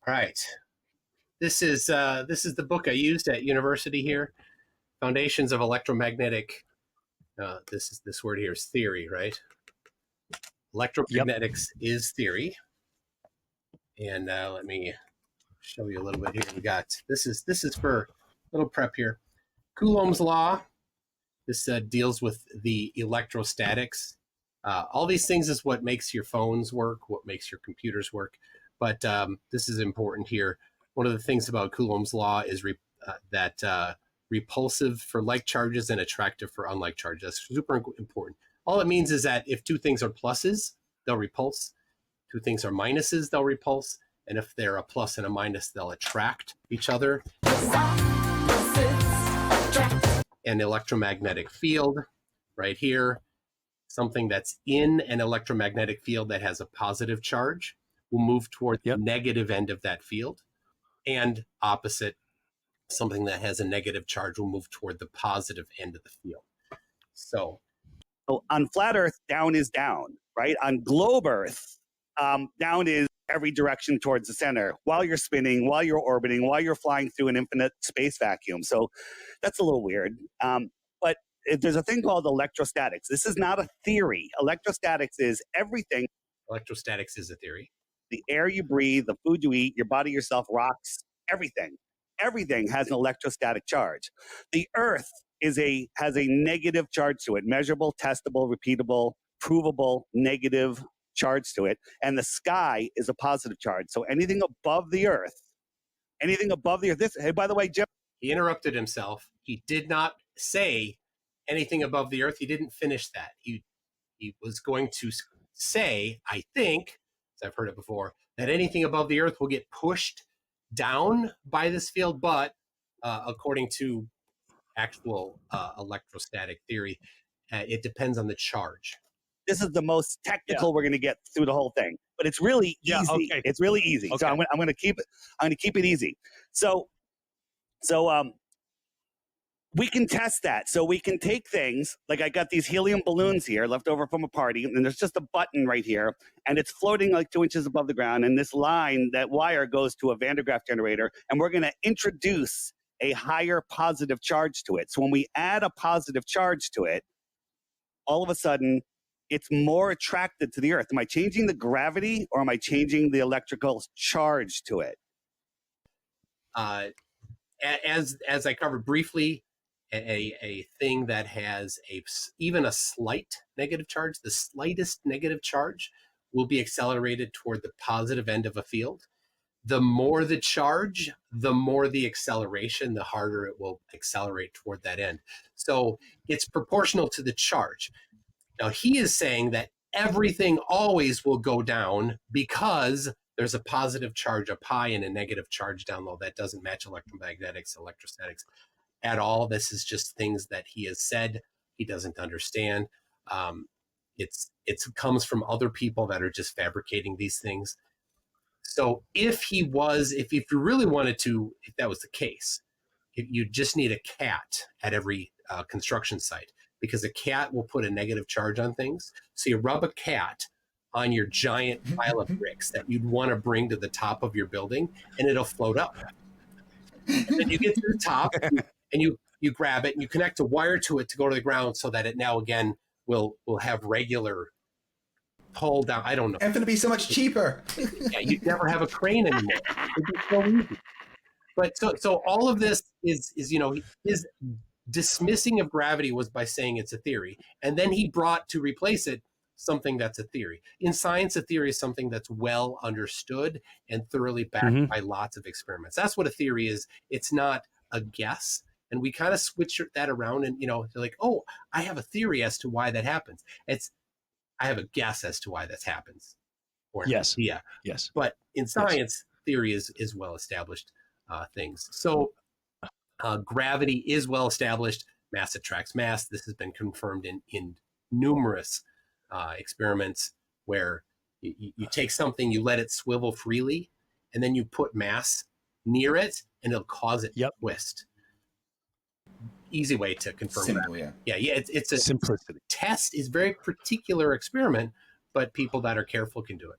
All right. This is the book I used at university here. Foundations of Electromagnetic. This word here is theory, right? Electromagnetics is theory. And let me show you a little bit here. We got this is for a little prep here. Coulomb's law. This deals with the electrostatics. All these things is what makes your phones work, what makes your computers work. But this is important here. One of the things about Coulomb's law is that repulsive for like charges and attractive for unlike charges. That's super important. All it means is that if two things are pluses, they'll repulse. Two things are minuses, they'll repulse. And if they're a plus and a minus, they'll attract each other. An electromagnetic field right here, something that's in an electromagnetic field that has a positive charge will move toward the negative end of that field, and opposite, something that has a negative charge will move toward the positive end of the field. So on flat Earth, down is down, right? On globe Earth, down is every direction towards the center while you're spinning, while you're orbiting, while you're flying through an infinite space vacuum. So that's a little weird. But there's a thing called electrostatics. This is not a theory. Electrostatics is everything. Electrostatics is a theory. The air you breathe, the food you eat, your body, yourself, rocks, everything. Everything has an electrostatic charge. The Earth has a negative charge to it, measurable, testable, repeatable, provable, negative charge to it. And the sky is a positive charge. So anything above the Earth, this, hey, by the way, Jim. He interrupted himself. He did not say anything above the Earth. He didn't finish that. He was going to say, I think, as I've heard it before, that anything above the Earth will get pushed down by this field, but according to actual electrostatic theory, it depends on the charge. This is the most technical we're going to get through the whole thing, but it's really easy. Okay. It's really easy. Okay. So I'm going to keep it easy. So we can test that. So we can take things like I got these helium balloons here left over from a party, and there's just a button right here, and it's floating like 2 inches above the ground. And this line, that wire, goes to a Van de Graaff generator, and we're going to introduce a higher positive charge to it. So when we add a positive charge to it, all of a sudden, it's more attracted to the Earth. Am I changing the gravity, or am I changing the electrical charge to it? As I covered briefly, a thing that has even a slight negative charge, the slightest negative charge, will be accelerated toward the positive end of a field. The more the charge, the more the acceleration, the harder it will accelerate toward that end. So it's proportional to the charge. Now, he is saying that everything always will go down because there's a positive charge up high and a negative charge down low. That doesn't match electrostatics at all. This is just things that he has said. He doesn't understand. It comes from other people that are just fabricating these things. So if you really wanted to, if that was the case, you just need a cat at every construction site, because a cat will put a negative charge on things. So you rub a cat on your giant pile of bricks that you'd want to bring to the top of your building, and it'll float up. And then you get to the top, and you grab it, and you connect a wire to it to go to the ground, so that it now again will have regular pull down. I don't know. And going to be so much cheaper. Yeah, you'd never have a crane anymore. It'd be so easy. But so all of this is his dismissing of gravity was by saying it's a theory, and then he brought to replace it something that's a theory. In science, a theory is something that's well understood and thoroughly backed by lots of experiments. That's what a theory is. It's not a guess. And we kind of switch that around, and they're like, oh, I have a theory as to why that happens. I have a guess as to why that happens. Or yes. Yeah. Yes. But in science, theory is well established things. So gravity is well established. Mass attracts mass. This has been confirmed in numerous experiments where you take something, you let it swivel freely, and then you put mass near it, and it'll cause it to twist. Easy way to confirm Simple, that. Yeah. It's a simplicity. Test is very particular experiment, but people that are careful can do it.